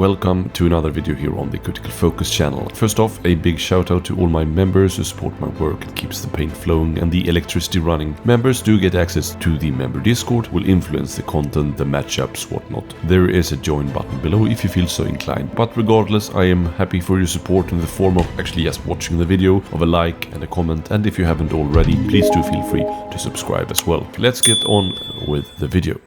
welcome to another video here on the Critical Focus channel. First off, a big shout out to all my members who support my work and keeps the paint flowing and the electricity running. Members do get access to the member Discord, will influence the content, the matchups, whatnot. There is a join button below if you feel so inclined. But regardless, I am happy for your support in the form of actually just watching the video, of a like and a comment, and if you haven't already, please do feel free to subscribe as well. Let's get on with the video.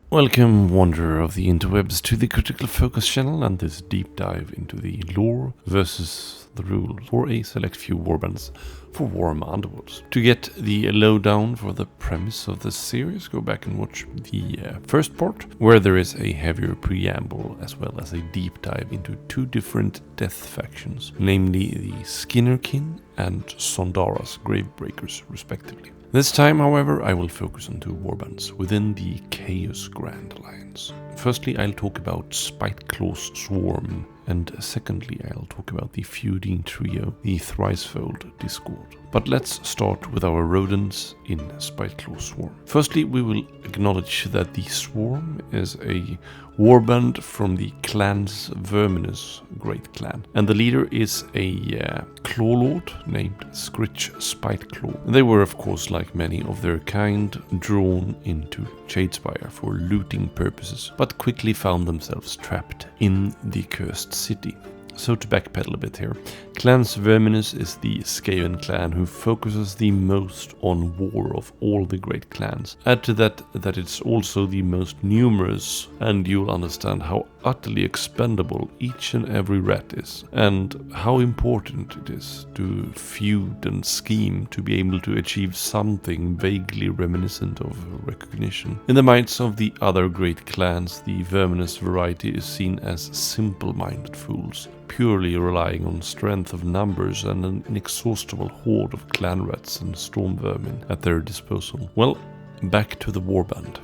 Welcome, wanderer of the interwebs, to the Critical Focus channel and this deep dive into the lore versus the rules for a select few warbands for Warhammer Underworlds. To get the lowdown for the premise of this series, go back and watch the first part, where there is a heavier preamble as well as a deep dive into two different death factions, namely the Skinnerkin and Sondara's Gravebreakers, respectively. This time, however, I will focus on two warbands within the Chaos Grand Alliance. Firstly, I'll talk about Spiteclaw's Swarm, and secondly, I'll talk about the feuding trio, the Thricefold Discord. But let's start with our rodents in Spiteclaw's Swarm. Firstly, we will acknowledge that the Swarm is a warband from the clan's Verminous Great Clan, and the leader is a claw lord named Scritch Spiteclaw. They were, of course, like many of their kind, drawn into Shadespire for looting purposes, but quickly found themselves trapped in the cursed city. So to backpedal a bit here, Clan's Verminous is the Skaven clan who focuses the most on war of all the great clans. Add to that it's also the most numerous, and you'll understand how utterly expendable each and every rat is, and how important it is to feud and scheme to be able to achieve something vaguely reminiscent of recognition. In the minds of the other great clans, the Verminous variety is seen as simple-minded fools, purely relying on strength of numbers and an inexhaustible horde of clan rats and storm vermin at their disposal. Well, back to the warband.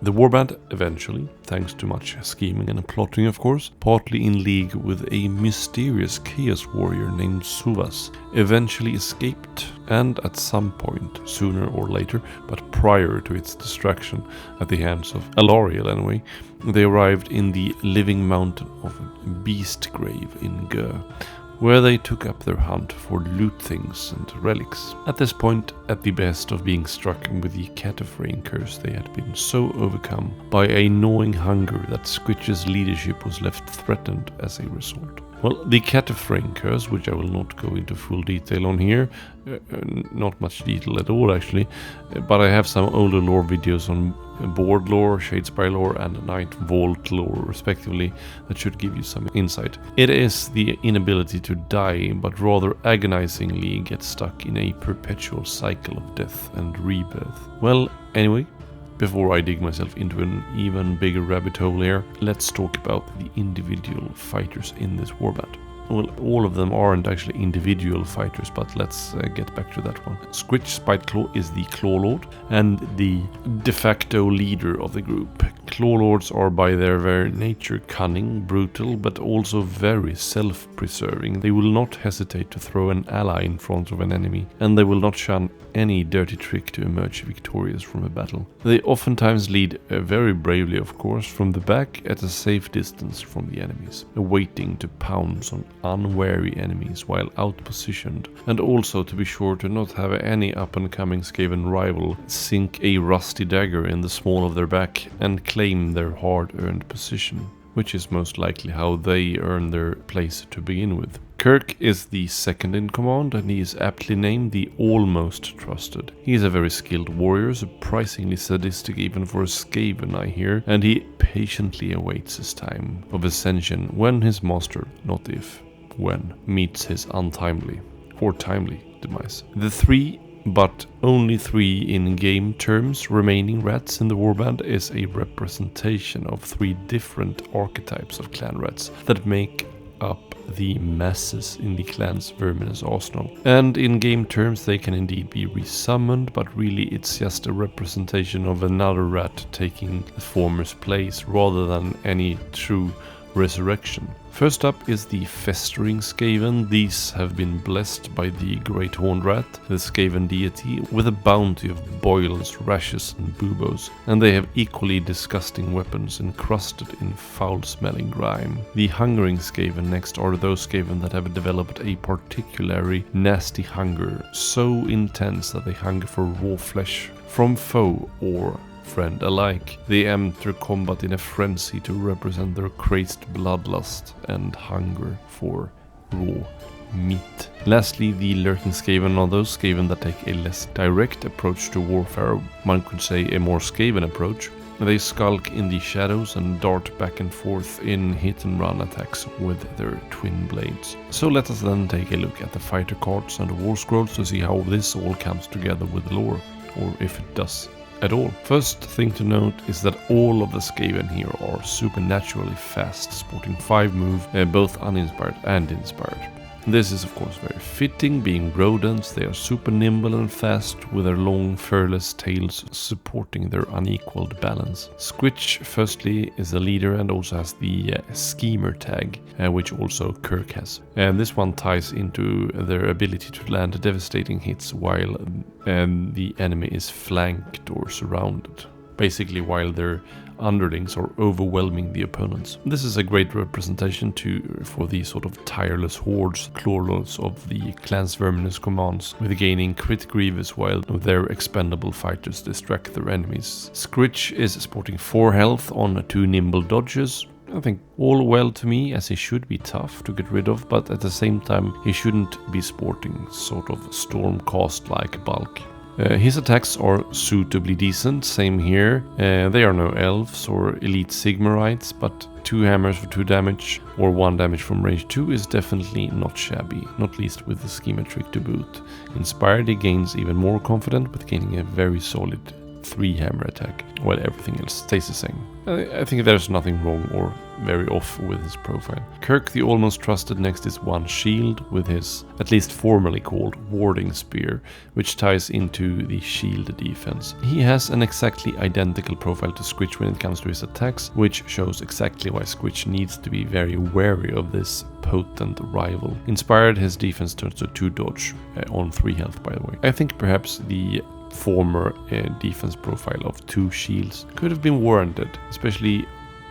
The warband eventually, thanks to much scheming and plotting of course, partly in league with a mysterious chaos warrior named Suvas, eventually escaped, and at some point, sooner or later, but prior to its destruction at the hands of Alariel anyway, they arrived in the living mountain of Beastgrave in Gur, where they took up their hunt for loot things and relics. At this point, at the behest of being struck with the Cataphrane curse, they had been so overcome by a gnawing hunger that Squitch's leadership was left threatened as a result. Well, the Cataphrane curse, which I will not go into full detail on here, not much detail at all actually, but I have some older lore videos on board lore, Shadespire lore and Night Vault lore respectively that should give you some insight. It is the inability to die, but rather agonizingly get stuck in a perpetual cycle of death and rebirth. Well, anyway, before I dig myself into an even bigger rabbit hole here, let's talk about the individual fighters in this warband. Well, all of them aren't actually individual fighters, but let's get back to that one. Scritch Spiteclaw is the Claw Lord and the de facto leader of the group. Claw Lords are by their very nature cunning, brutal, but also very self-preserving. They will not hesitate to throw an ally in front of an enemy, and they will not shun any dirty trick to emerge victorious from a battle. They oftentimes lead very bravely, of course, from the back at a safe distance from the enemies, awaiting to pounce on unwary enemies while outpositioned, and also to be sure to not have any up-and-coming Skaven rival sink a rusty dagger in the small of their back and claim their hard-earned position, which is most likely how they earn their place to begin with. Kirk is the second in command, and he is aptly named the Almost Trusted. He is a very skilled warrior, surprisingly sadistic even for a Skaven I hear, and he patiently awaits his time of ascension when his master, not if, when, meets his untimely, or timely, demise. The three, but only three in game terms, remaining rats in the warband is a representation of three different archetypes of clan rats that make up the masses in the clan's Verminous arsenal. And in game terms they can indeed be resummoned, but really it's just a representation of another rat taking the former's place rather than any true Resurrection. First up is the Festering Skaven. These have been blessed by the Great Horned Rat, the Skaven deity, with a bounty of boils, rashes and buboes, and they have equally disgusting weapons encrusted in foul-smelling grime. The Hungering Skaven next are those Skaven that have developed a particularly nasty hunger, so intense that they hunger for raw flesh from foe or friend alike. They enter combat in a frenzy to represent their crazed bloodlust and hunger for raw meat. Lastly, the Lurking Skaven are those Skaven that take a less direct approach to warfare, one could say a more Skaven approach. They skulk in the shadows and dart back and forth in hit-and-run attacks with their twin blades. So let us then take a look at the fighter cards and the war scrolls to see how this all comes together with lore, or if it does at all. First thing to note is that all of the Skaven here are supernaturally fast, sporting 5 move, both uninspired and inspired. This is of course very fitting, being rodents. They are super nimble and fast with their long furless tails supporting their unequaled balance. Squitch firstly is the leader and also has the schemer tag, which also Kirk has. And this one ties into their ability to land devastating hits while the enemy is flanked or surrounded. Basically while their underlings are overwhelming the opponents. This is a great representation for the sort of tireless hordes, clawlords of the Clans Verminous commands, with gaining crit grievous while their expendable fighters distract their enemies. Squitch is sporting 4 health on 2 nimble dodges. I think all well to me, as he should be tough to get rid of, but at the same time he shouldn't be sporting sort of Stormcast-like bulk. His attacks are suitably decent, same here. They are no elves or elite Sigmarites, but 2 hammers for 2 damage or 1 damage from range 2 is definitely not shabby, not least with the schema trick to boot. Inspired, he gains even more confident with gaining a very solid 3 hammer attack, while everything else stays the same. I think there's nothing wrong or very off with his profile. Kirk the Almost Trusted next is 1 shield with his, at least formerly called, Warding Spear, which ties into the shield defense. He has an exactly identical profile to Squitch when it comes to his attacks, which shows exactly why Squitch needs to be very wary of this potent rival. Inspired, his defense turns to 2 dodge on 3 health, by the way. I think perhaps the former defense profile of 2 shields could have been warranted, especially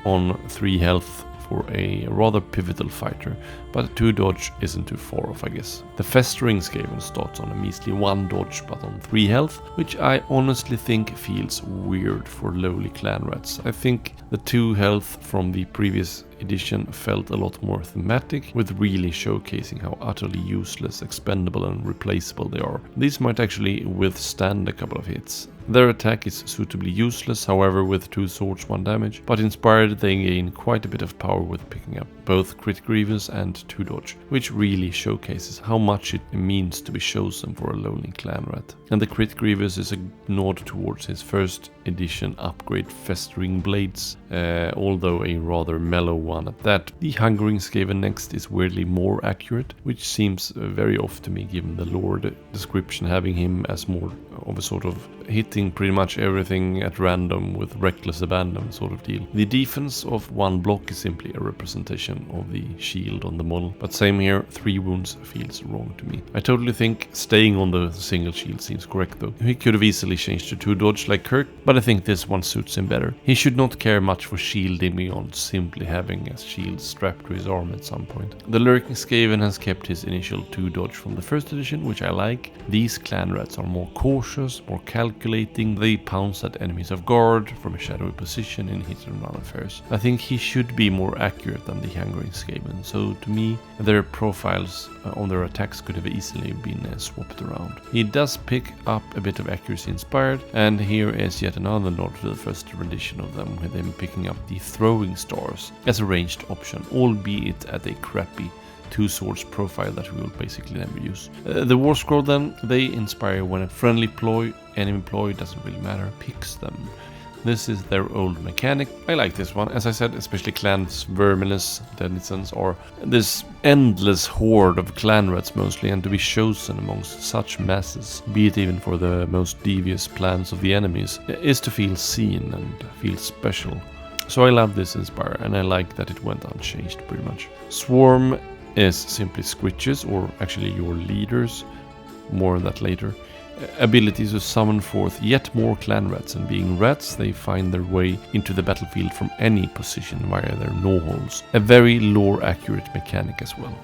on 3 health for a rather pivotal fighter, but 2 dodge isn't too far off, I guess. The Festering Skaven starts on a measly 1 dodge but on 3 health, which I honestly think feels weird for lowly clan rats. I think the 2 health from the previous edition felt a lot more thematic, with really showcasing how utterly useless, expendable and replaceable they are. These might actually withstand a couple of hits. Their attack is suitably useless, however, with 2 swords 1 damage, but inspired they gain quite a bit of power with picking up both crit grievous and 2 dodge, which really showcases how much it means to be chosen for a lonely clan rat. And the crit grievous is a nod towards his first edition upgrade Festering Blades, although a rather mellow one at that. The Hungering Skaven next is weirdly more accurate, which seems very off to me given the lore description having him as more of a sort of hitting pretty much everything at random with reckless abandon sort of deal. The defense of 1 block is simply a representation of the shield on the model, but same here, 3 wounds feels wrong to me. I totally think staying on the single shield seems correct though. He could have easily changed to 2 dodge like Kirk, but I think this one suits him better. He should not care much for shielding beyond simply having a shield strapped to his arm at some point. The Lurking Skaven has kept his initial 2 dodge from the first edition, which I like. These clan rats are more cautious, more calculating. They pounce at enemies off guard from a shadowy position in hit and run affairs. I think he should be more accurate than the Hungering Skaven, so to me their profiles on their attacks could have easily been swapped around. He does pick up a bit of accuracy inspired, and here is yet another nod to the first rendition of them, with him picking up the Throwing Stars as a ranged option, albeit at a crappy 2 swords profile that we will basically never use. The War Scroll then, they inspire when a friendly ploy, enemy ploy, doesn't really matter, picks them. This is their old mechanic. I like this one, as I said, especially Clans Verminous denizens are this endless horde of clan rats mostly, and to be chosen amongst such masses, be it even for the most devious plans of the enemies, is to feel seen and feel special. So I love this Inspire, and I like that it went unchanged pretty much. Swarm is simply squitches, or actually your leaders, more on that later. Abilities to summon forth yet more clan rats, and being rats they find their way into the battlefield from any position via their gnaw holes. A very lore accurate mechanic as well,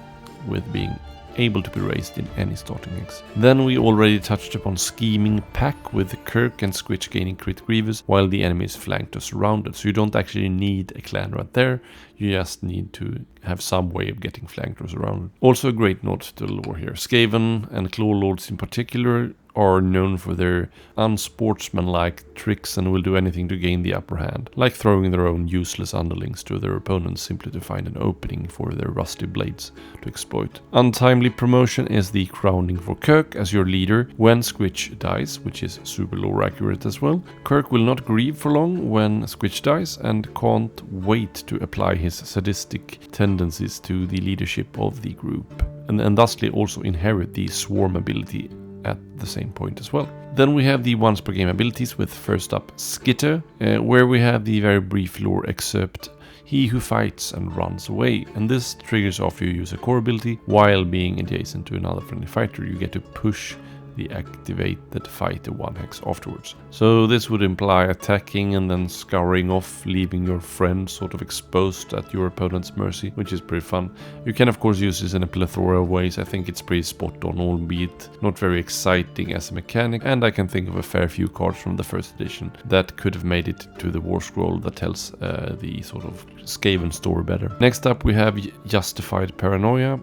with being able to be raised in any starting mix. Then we already touched upon Scheming Pack with Kirk and Squitch gaining crit Grievous while the enemy is flanked or surrounded. So you don't actually need a clan rat there, you just need to have some way of getting flanked or surrounded. Also a great note to the lore here. Skaven and Claw Lords in particular are known for their unsportsmanlike tricks and will do anything to gain the upper hand, like throwing their own useless underlings to their opponents simply to find an opening for their rusty blades to exploit. Untimely promotion is the crowning for Kirk as your leader when Squitch dies, which is super lore accurate as well. Kirk will not grieve for long when Squitch dies and can't wait to apply his sadistic tendencies to the leadership of the group, and thusly also inherit the swarm ability at the same point as well. Then we have the once per game abilities with first up Skitter, where we have the very brief lore excerpt, he who fights and runs away, and this triggers after you use a core ability while being adjacent to another friendly fighter. You get to push the activated fighter 1 hex afterwards. So this would imply attacking and then scouring off, leaving your friend sort of exposed at your opponent's mercy, which is pretty fun. You can of course use this in a plethora of ways. I think it's pretty spot on, albeit not very exciting as a mechanic, and I can think of a fair few cards from the first edition that could have made it to the War Scroll that tells the sort of Skaven story better. Next up we have Justified Paranoia.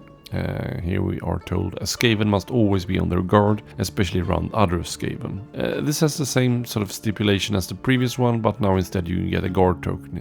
Here we are told a Skaven must always be on their guard, especially around other Skaven. This has the same sort of stipulation as the previous one, but now instead you get a guard token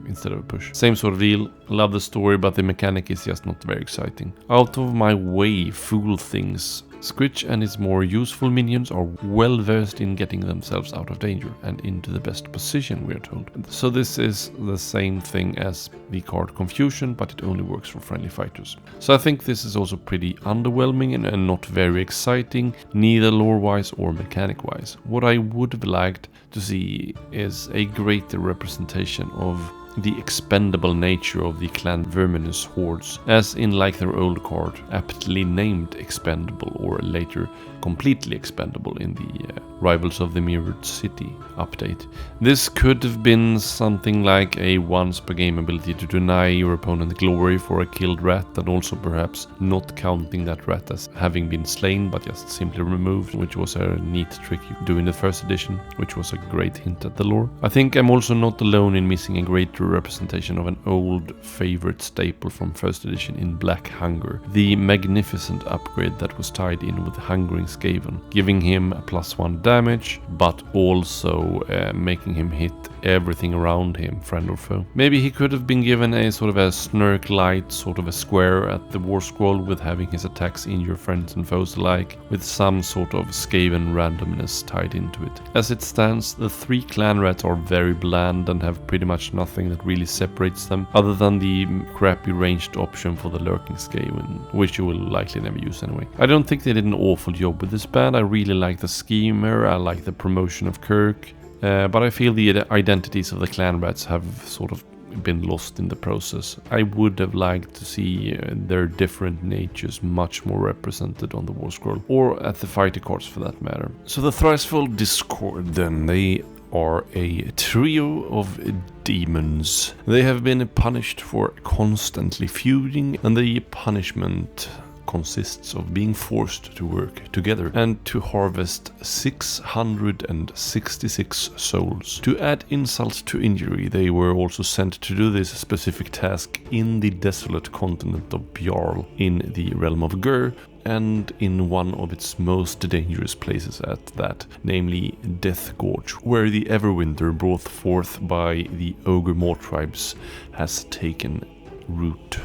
instead of a push. Same sort of deal. Love the story, but the mechanic is just not very exciting. Out of my way, fool things. Squitch and his more useful minions are well versed in getting themselves out of danger and into the best position, we are told. So this is the same thing as the card Confusion, but it only works for friendly fighters. So I think this is also pretty underwhelming and not very exciting, neither lore-wise or mechanic-wise. What I would have liked to see is a greater representation of the expendable nature of the clan Verminous hordes, as in like their old card, aptly named Expendable, or later completely expendable in the Rivals of the Mirrored City update. This could have been something like a once per game ability to deny your opponent glory for a killed rat, and also perhaps not counting that rat as having been slain but just simply removed, which was a neat trick you could do in the first edition, which was a great hint at the lore. I think I'm also not alone in missing a greater representation of an old favorite staple from first edition in Black Hunger, the magnificent upgrade that was tied in with Hungering Skaven, giving him a +1 damage, but also making him hit everything around him, friend or foe. Maybe he could have been given a sort of a Snark light, sort of a square at the War Scroll, with having his attacks in your friends and foes alike, with some sort of Skaven randomness tied into it. As it stands, the 3 clan rats are very bland and have pretty much nothing that really separates them, other than the crappy ranged option for the Lurking Skaven, which you will likely never use anyway. I don't think they did an awful job with this band. I really like the Schemer, I like the promotion of Kirk, but I feel the identities of the clan rats have sort of been lost in the process. I would have liked to see their different natures much more represented on the War Scroll, or at the fighter cards for that matter. So the Thricefold Discord then, they are a trio of demons. They have been punished for constantly feuding, and the punishment consists of being forced to work together and to harvest 666 souls. To add insult to injury, they were also sent to do this specific task in the desolate continent of Bjarl in the realm of Gur, and in one of its most dangerous places at that, namely Death Gorge, where the Everwinter brought forth by the Ogre Maw tribes has taken root.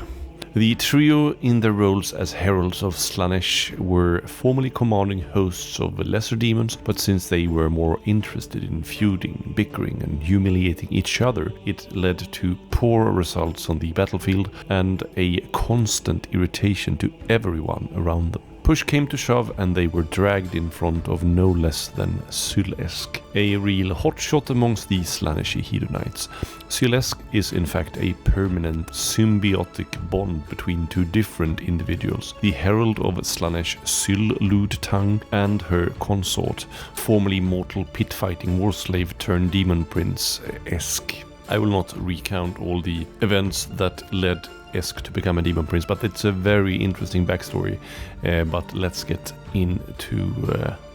The trio, in their roles as heralds of Slaanesh, were formerly commanding hosts of lesser demons, but since they were more interested in feuding, bickering and humiliating each other, it led to poor results on the battlefield and a constant irritation to everyone around them. Push came to shove and they were dragged in front of no less than Sylesk, a real hotshot amongst the Slaneshi Hedonites. Sylesk is in fact a permanent symbiotic bond between two different individuals, the herald of Slanesh Syl-Lud-Tang and her consort, formerly mortal pit-fighting warslave turned demon prince Esk. I will not recount all the events that led Esk to become a demon prince, but it's a very interesting backstory. But let's get into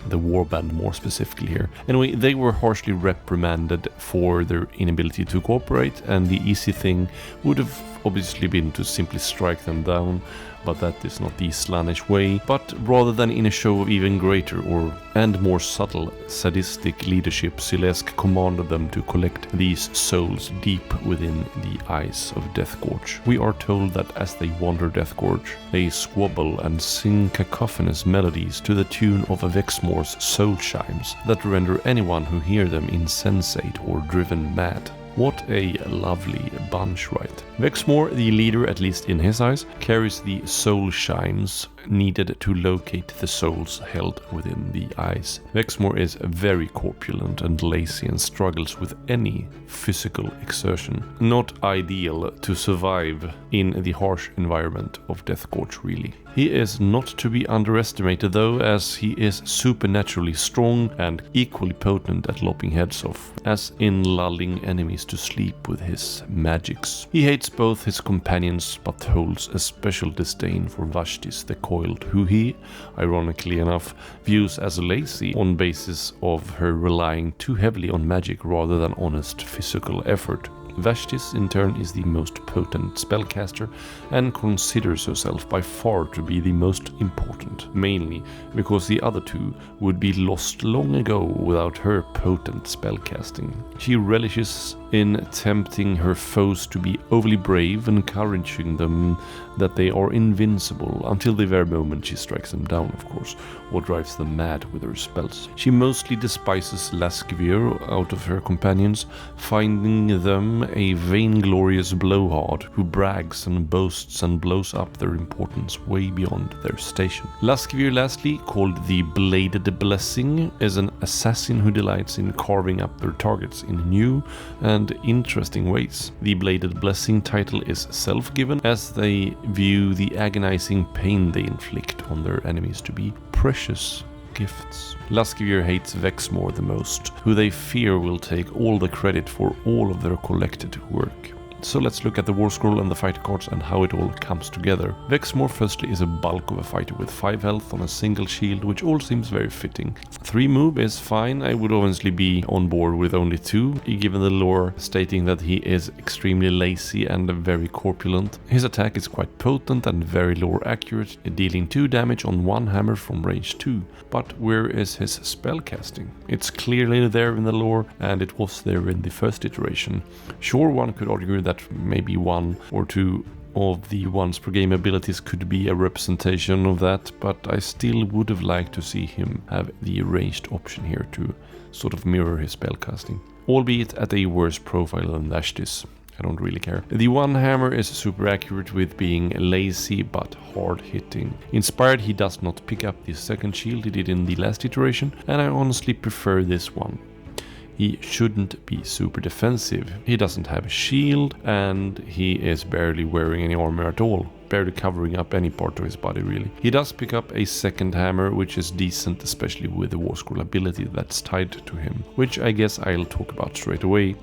the warband more specifically here. Anyway, they were harshly reprimanded for their inability to cooperate, and the easy thing would have obviously been to simply strike them down, but that is not the Slaanesh way. But rather than in a show of even greater and more subtle sadistic leadership, Sylesk commanded them to collect these souls deep within the eyes of Deathgorge. We are told that as they wander Deathgorge, they squabble and sing cacophonous melodies to the tune of Vexmore's soul chimes that render anyone who hear them insensate or driven mad. What a lovely bunch, right? Vexmore, the leader, at least in his eyes, carries the soul chimes needed to locate the souls held within the eyes. Vexmore is very corpulent and lazy and struggles with any physical exertion. Not ideal to survive in the harsh environment of Deathgorge, really. He is not to be underestimated though, as he is supernaturally strong and equally potent at lopping heads off, as in lulling enemies to sleep with his magics. He hates both his companions, but holds a special disdain for Vashtis the Coiled, who he, ironically enough, views as lazy on basis of her relying too heavily on magic rather than honest physical effort. Vashtis, in turn, is the most potent spellcaster and considers herself by far to be the most important, mainly because the other two would be lost long ago without her potent spellcasting. She relishes in tempting her foes to be overly brave, encouraging them that they are invincible until the very moment she strikes them down, of course, or drives them mad with her spells. She mostly despises Laskvir out of her companions, finding them a vainglorious blowhard who brags and boasts and blows up their importance way beyond their station. Laskvir, lastly, called the Bladed Blessing, is an assassin who delights in carving up their targets in new and interesting ways. The Bladed Blessing title is self-given, as they view the agonizing pain they inflict on their enemies to be precious gifts. Laskvir hates Vexmore the most, who they fear will take all the credit for all of their collected work. So let's look at the War Scroll and the fighter cards and how it all comes together. Vexmore firstly is a bulk of a fighter with 5 health on a single shield, which all seems very fitting. 3 move is fine. I would obviously be on board with only 2, given the lore stating that he is extremely lazy and very corpulent. His attack is quite potent and very lore accurate, dealing 2 damage on 1 hammer from range 2. But where is his spellcasting? It's clearly there in the lore, and it was there in the first iteration. Sure, one could argue that maybe 1 or 2 of the once per game abilities could be a representation of that, but I still would have liked to see him have the ranged option here to sort of mirror his spellcasting, albeit at a worse profile than Vashtis. I don't really care. The 1 hammer is super accurate with being lazy but hard hitting. Inspired, he does not pick up the second shield he did in the last iteration, and I honestly prefer this one. He shouldn't be super defensive. He doesn't have a shield, and he is barely wearing any armor at all, barely covering up any part of his body really. He does pick up a second hammer, which is decent, especially with the War Scroll ability that's tied to him, which I guess I'll talk about straight away.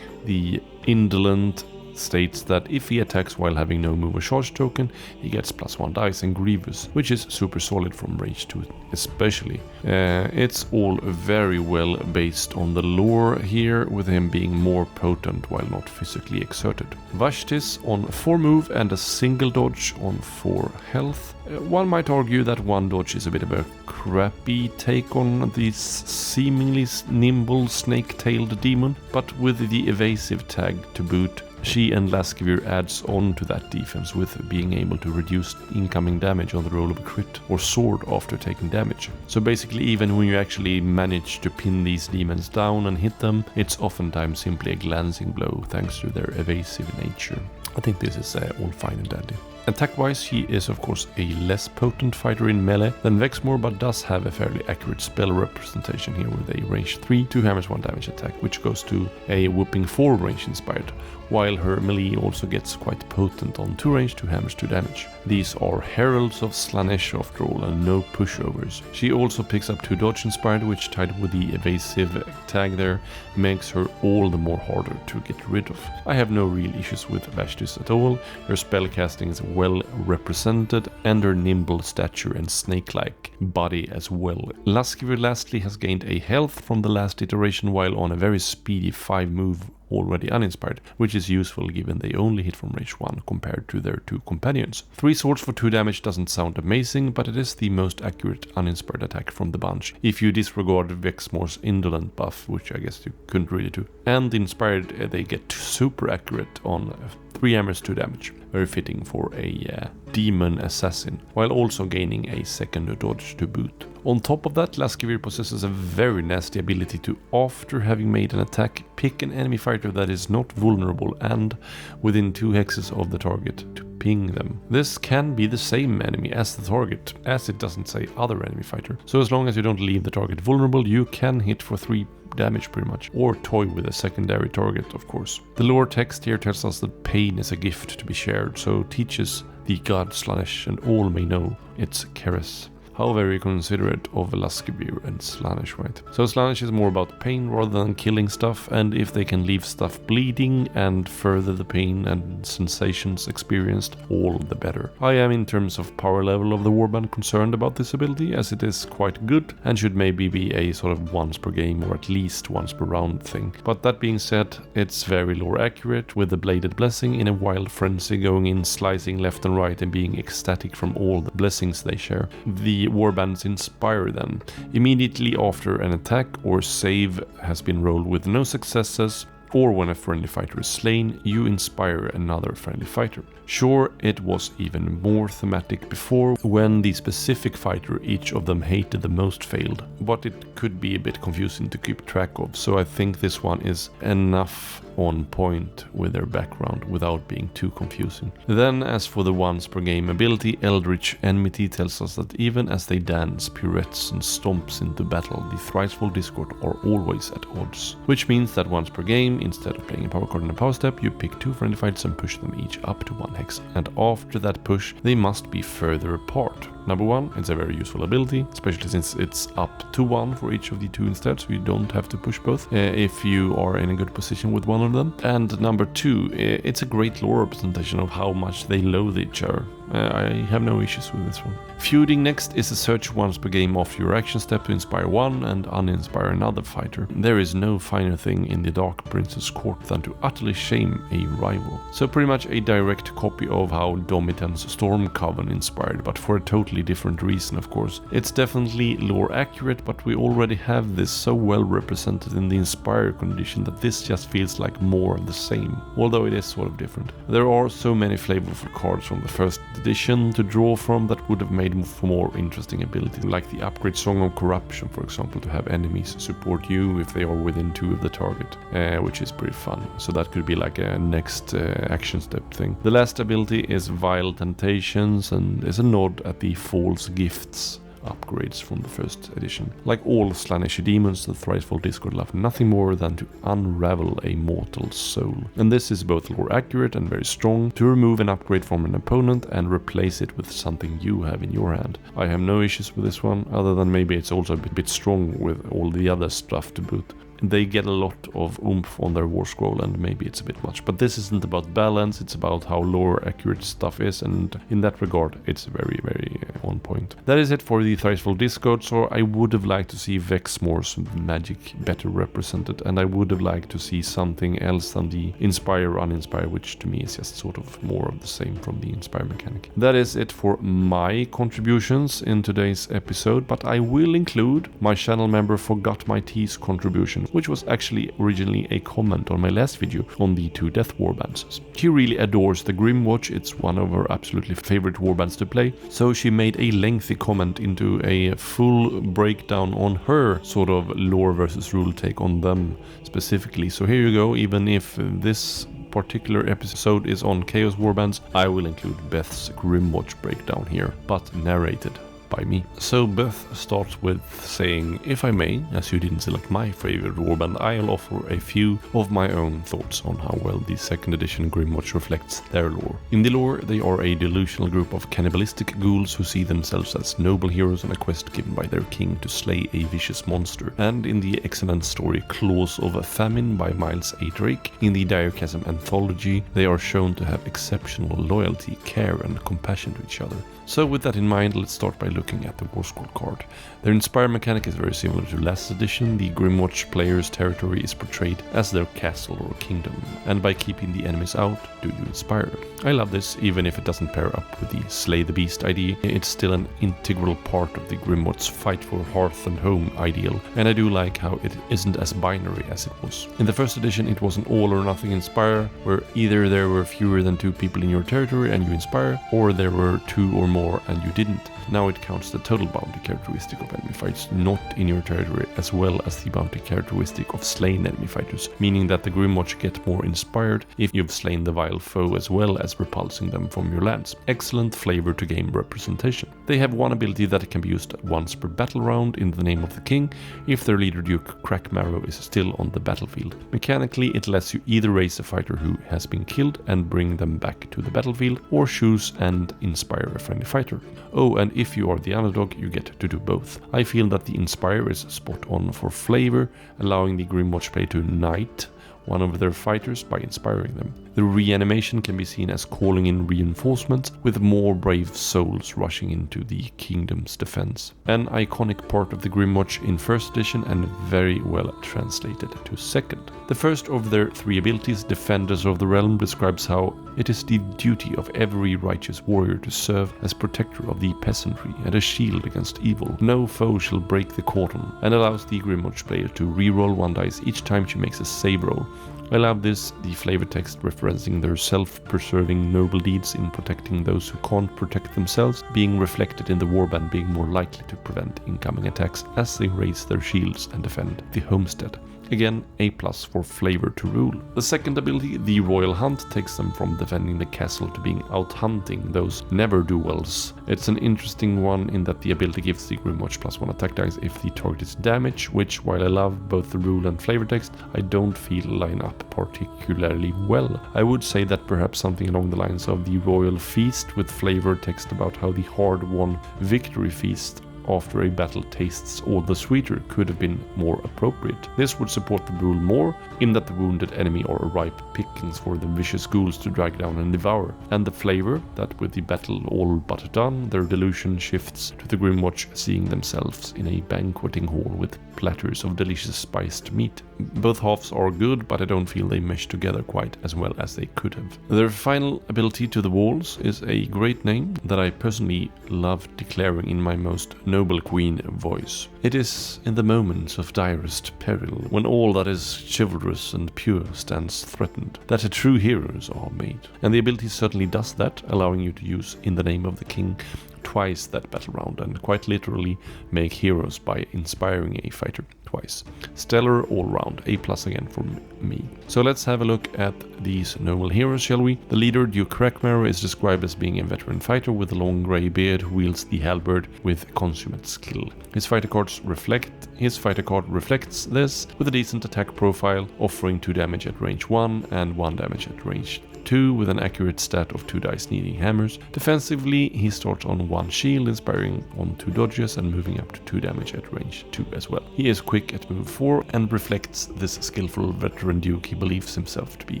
The Indolent states that if he attacks while having no move or charge token, he gets +1 dice and Grievous, which is super solid from range 2 especially. It's all very well based on the lore here, with him being more potent while not physically exerted. Vashtis on 4 move and a single dodge on 4 health. One might argue that 1 dodge is a bit of a crappy take on this seemingly nimble snake-tailed demon, but with the evasive tag to boot, she and Laskvir adds on to that defense with being able to reduce incoming damage on the roll of a crit or sword after taking damage. So basically, even when you actually manage to pin these demons down and hit them, it's oftentimes simply a glancing blow thanks to their evasive nature. I think this is all fine and dandy. Attack-wise, he is of course a less potent fighter in melee than Vexmore, but does have a fairly accurate spell representation here with a range 3, 2 hammers, 1 damage attack, which goes to a whopping 4 range inspired, while her melee also gets quite potent on 2 range, 2 hammers, 2 damage. These are Heralds of Slaanesh after all, and no pushovers. She also picks up 2 dodge inspired, which tied with the evasive tag there makes her all the more harder to get rid of. I have no real issues with Vashtis at all. Her spell casting is well represented, and her nimble stature and snake-like body as well. Laskivir lastly has gained a health from the last iteration while on a very speedy 5 move already uninspired, which is useful given they only hit from range 1 compared to their 2 companions. 3 swords for 2 damage doesn't sound amazing, but it is the most accurate uninspired attack from the bunch, if you disregard Vexmore's indolent buff, which I guess you couldn't really do. And inspired, they get super accurate on 3 hammers, 2 damage. Very fitting for a demon assassin, while also gaining a second dodge to boot. On top of that, Laskivir possesses a very nasty ability to, after having made an attack, pick an enemy fighter that is not vulnerable and within 2 hexes of the target to ping them. This can be the same enemy as the target, as it doesn't say other enemy fighter. So as long as you don't leave the target vulnerable, you can hit for 3 damage pretty much, or toy with a secondary target, of course. The lore text here tells us that pain is a gift to be shared, so teaches the god Slaanesh, and all may know it's Keres. How very considerate of Laskivir and Slaanesh, right? So Slaanesh is more about pain rather than killing stuff, and if they can leave stuff bleeding and further the pain and sensations experienced, all the better. I am, in terms of power level of the warband, concerned about this ability, as it is quite good and should maybe be a sort of once per game or at least once per round thing. But that being said, it's very lore accurate, with the Bladed Blessing in a wild frenzy going in, slicing left and right and being ecstatic from all the blessings they share. The warbands inspire then. Immediately after an attack or save has been rolled with no successes, or when a friendly fighter is slain, you inspire another friendly fighter. Sure, it was even more thematic before, when the specific fighter each of them hated the most failed, but it could be a bit confusing to keep track of, so I think this one is enough on point with their background without being too confusing. Then, as for the once per game ability, Eldritch Enmity tells us that even as they dance, pirouettes and stomps into battle, the Thricefold Discord are always at odds. Which means that once per game, instead of playing a power card and a power step, you pick 2 friendly fights and push them each up to 1 hex, and after that push, they must be further apart. Number 1, it's a very useful ability, especially since it's up to 1 for each of the 2 instead, so you don't have to push both if you are in a good position with one of them. And number 2, it's a great lore representation of how much they loathe each other. I have no issues with this one. Feuding next is a search once per game after your action step to inspire one and uninspire another fighter. There is no finer thing in the Dark Prince's court than to utterly shame a rival. So pretty much a direct copy of how Domitan's Storm Coven inspired, but for a totally different reason, of course. It's definitely lore accurate, but we already have this so well represented in the Inspire condition that this just feels like more of the same, although it is sort of different. There are so many flavorful cards from the first edition to draw from that would have made for more interesting ability, like the upgrade Song of Corruption, for example, to have enemies support you if they are within 2 of the target, which is pretty fun. So that could be like a next action step thing. The last ability is Vile Temptations, and is a nod at the False Gifts upgrades from the first edition. Like all Slaanesh demons, the Thricefold Discord love nothing more than to unravel a mortal soul. And this is both lore accurate and very strong, to remove an upgrade from an opponent and replace it with something you have in your hand. I have no issues with this one, other than maybe it's also a bit strong with all the other stuff to boot. They get a lot of oomph on their war scroll, and maybe it's a bit much. But this isn't about balance, it's about how lore accurate stuff is, and in that regard, it's very, very on point. That is it for the Thricefold Discord, so I would have liked to see Vexmore's magic better represented, and I would have liked to see something else than the Inspire Uninspire, which to me is just sort of more of the same from the Inspire mechanic. That is it for my contributions in today's episode, but I will include my channel member Forgot My T's contribution, which was actually originally a comment on my last video on the 2 death warbands. She really adores the Grymwatch, it's one of her absolutely favorite warbands to play, so she made a lengthy comment into a full breakdown on her sort of lore versus rule take on them specifically. So here you go, even if this particular episode is on Chaos Warbands, I will include Beth's Grymwatch breakdown here, but narrated by me. So Beth starts with saying, if I may, as you didn't select my favorite warband, I'll offer a few of my own thoughts on how well the 2nd edition Grymwatch reflects their lore. In the lore, they are a delusional group of cannibalistic ghouls who see themselves as noble heroes on a quest given by their king to slay a vicious monster. And in the excellent story Claws of Famine by Miles A. Drake, in the Diachasm anthology, they are shown to have exceptional loyalty, care and compassion to each other. So with that in mind, let's start by looking at the War Scroll card. Their Inspire mechanic is very similar to last edition. The Grymwatch player's territory is portrayed as their castle or kingdom, and by keeping the enemies out, do you inspire. I love this, even if it doesn't pair up with the Slay the Beast idea. It's still an integral part of the Grymwatch fight for hearth and home ideal, and I do like how it isn't as binary as it was. In the 1st edition, it was an all or nothing inspire, where either there were fewer than 2 people in your territory and you inspire, or there were 2 or more and you didn't. Now it counts the total bounty characteristic of enemy fights not in your territory, as well as the bounty characteristic of slain enemy fighters, meaning that the Grymwatch get more inspired if you've slain the vile foe as well as repulsing them from your lands. Excellent flavor to game representation. They have one ability that can be used once per battle round in the name of the king, if their leader Duke Crackmarrow is still on the battlefield. Mechanically, it lets you either raise a fighter who has been killed and bring them back to the battlefield, or choose and inspire a friendly fighter. Oh, and if you are the underdog, you get to do both. I feel that the Inspire is spot on for flavor, allowing the Grymwatch player to knight one of their fighters by inspiring them. The reanimation can be seen as calling in reinforcements, with more brave souls rushing into the kingdom's defense. An iconic part of the Grymwatch in 1st edition and very well translated to 2nd. The first of their 3 abilities, Defenders of the Realm, describes how it is the duty of every righteous warrior to serve as protector of the peasantry and a shield against evil. No foe shall break the cordon, and allows the Grymwatch player to reroll 1 dice each time she makes a save roll. I love this, the flavor text referencing their self-preserving noble deeds in protecting those who can't protect themselves, being reflected in the warband being more likely to prevent incoming attacks as they raise their shields and defend the homestead. Again, A+ for flavor to rule. The 2nd ability, the Royal Hunt, takes them from defending the castle to being out hunting those never-do-wells. It's an interesting one in that the ability gives the Grymwatch +1 attack dice if the target is damaged, which, while I love both the rule and flavor text, I don't feel line up particularly well. I would say that perhaps something along the lines of the Royal Feast with flavor text about how the hard-won victory feast after a battle tastes all the sweeter could have been more appropriate. This would support the rule more, in that the wounded enemy are ripe pickings for the vicious ghouls to drag down and devour, and the flavor that with the battle all but done, their delusion shifts to the Grymwatch seeing themselves in a banqueting hall with platters of delicious spiced meat. Both halves are good, but I don't feel they mesh together quite as well as they could have. Their final ability, To the Walls, is a great name that I personally love declaring in my most noble queen voice. It is in the moments of direst peril, when all that is chivalrous and pure stands threatened, that the true heroes are made. And the ability certainly does that, allowing you to use In the Name of the King twice that battle round, and quite literally make heroes by inspiring a fighter twice. Stellar all round, A+ again from me. So let's have a look at these noble heroes, shall we? The leader, Duke Crackmarrow, is described as being a veteran fighter with a long grey beard who wields the halberd with consummate skill. His fighter card reflects this, with a decent attack profile, offering 2 damage at range 1 and 1 damage at range 2 with an accurate stat of 2 dice needing hammers. Defensively, he starts on 1 shield, inspiring on 2 dodges and moving up to 2 damage at range 2 as well. He is quick at move 4 and reflects this skillful veteran duke he believes himself to be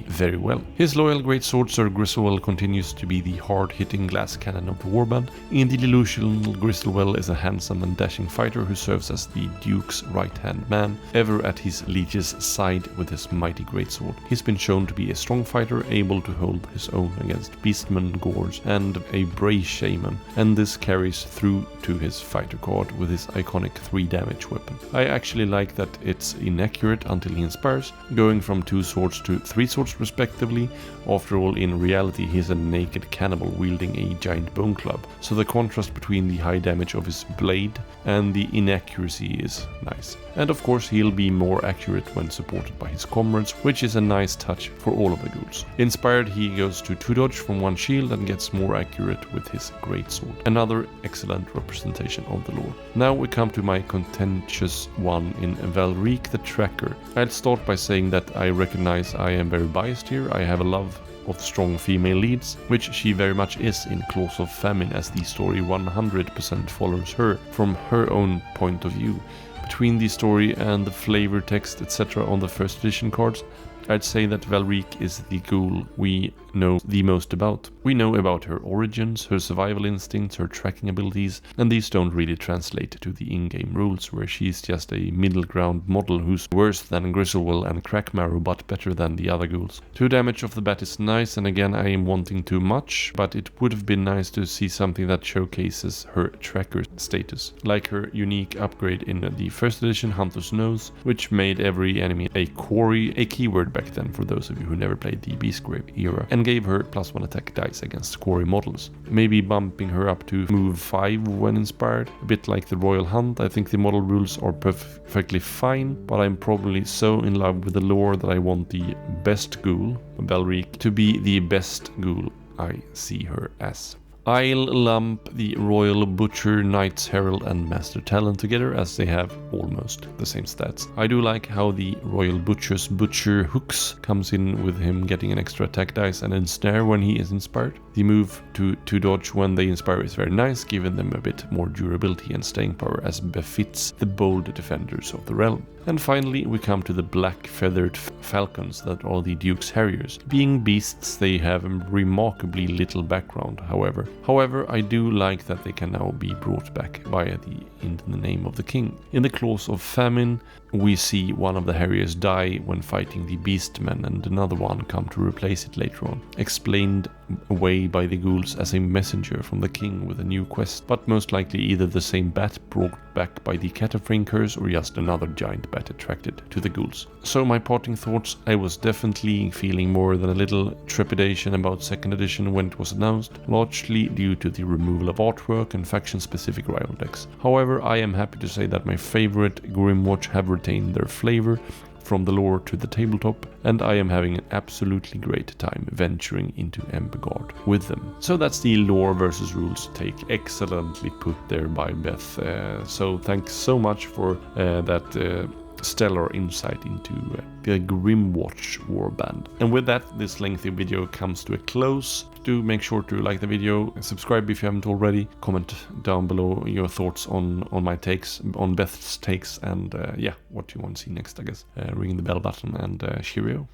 very well. His loyal greatsword Sir Gristlewell continues to be the hard-hitting glass cannon of the warband. In the delusional, Gristlewell is a handsome and dashing fighter who serves as the duke's right-hand man, ever at his liege's side with his mighty greatsword. He's been shown to be a strong fighter, able to hold his own against beastmen, gores, and a Bray shaman, and this carries through to his fighter card with his iconic 3 damage weapon. I actually like that it's inaccurate until he inspires, going from 2 swords to 3 swords respectively. After all, in reality he's a naked cannibal wielding a giant bone club, so the contrast between the high damage of his blade and the inaccuracy is nice. and of course he'll be more accurate when supported by his comrades, which is a nice touch for all of the ghouls. Inspired, he goes to 2 dodge from 1 shield and gets more accurate with his greatsword. Another excellent representation of the lore. Now we come to my contentious one in Valrique the Tracker. I'll start by saying that I recognize I am very biased here. I have a love of strong female leads, which she very much is in Claws of Famine, as the story 100% follows her from her own point of view. Between the story and the flavor text etc. on the first edition cards, I'd say that Valrique is the ghoul we know the most about. We know about her origins, her survival instincts, her tracking abilities, and these don't really translate to the in-game rules, where she's just a middle ground model who's worse than Gristlewell and Crackmarrow but better than the other ghouls. 2 damage off the bat is nice, and again I am wanting too much, but it would have been nice to see something that showcases her tracker status, like her unique upgrade in the first edition Hunter's Nose, which made every enemy a quarry, a keyword back then for those of you who never played the Beastgrave era, and gave her +1 attack dice against quarry models. Maybe bumping her up to move 5 when inspired, a bit like the Royal Hunt. I think the model rules are perfectly fine, but I'm probably so in love with the lore that I want the best ghoul, Valrique, to be the best ghoul I see her as. I'll lump the Royal Butcher, Knight's Herald and Master Talent together, as they have almost the same stats. I do like how the Royal Butcher's Butcher Hooks comes in with him getting an extra attack dice and ensnare when he is inspired. The move to dodge when they inspire is very nice, giving them a bit more durability and staying power as befits the bold defenders of the realm. And finally we come to the black feathered falcons that are the Duke's Harriers. Being beasts, they have remarkably little background, however. However, I do like that they can now be brought back via in the name of the king. In the Claws of Famine, we see one of the Harriers die when fighting the Beastmen, and another one come to replace it later on, explained away by the ghouls as a messenger from the king with a new quest, but most likely either the same bat brought back by the Cataphrine curse or just another giant bat attracted to the ghouls. So my parting thoughts: I was definitely feeling more than a little trepidation about 2nd edition when it was announced, largely due to the removal of artwork and faction-specific rival decks. However, I am happy to say that my favorite Grymwatch have retained their flavor from the lore to the tabletop, and I am having an absolutely great time venturing into Emberguard with them. So that's the lore versus rules take, excellently put there by Beth. So thanks so much for that stellar insight into the Grymwatch warband. And with that, this lengthy video comes to a close. Do make sure to like the video, subscribe if you haven't already, comment down below your thoughts on my takes, on Beth's takes, and yeah, what you want to see next, I guess. Ring the bell button, and cheerio.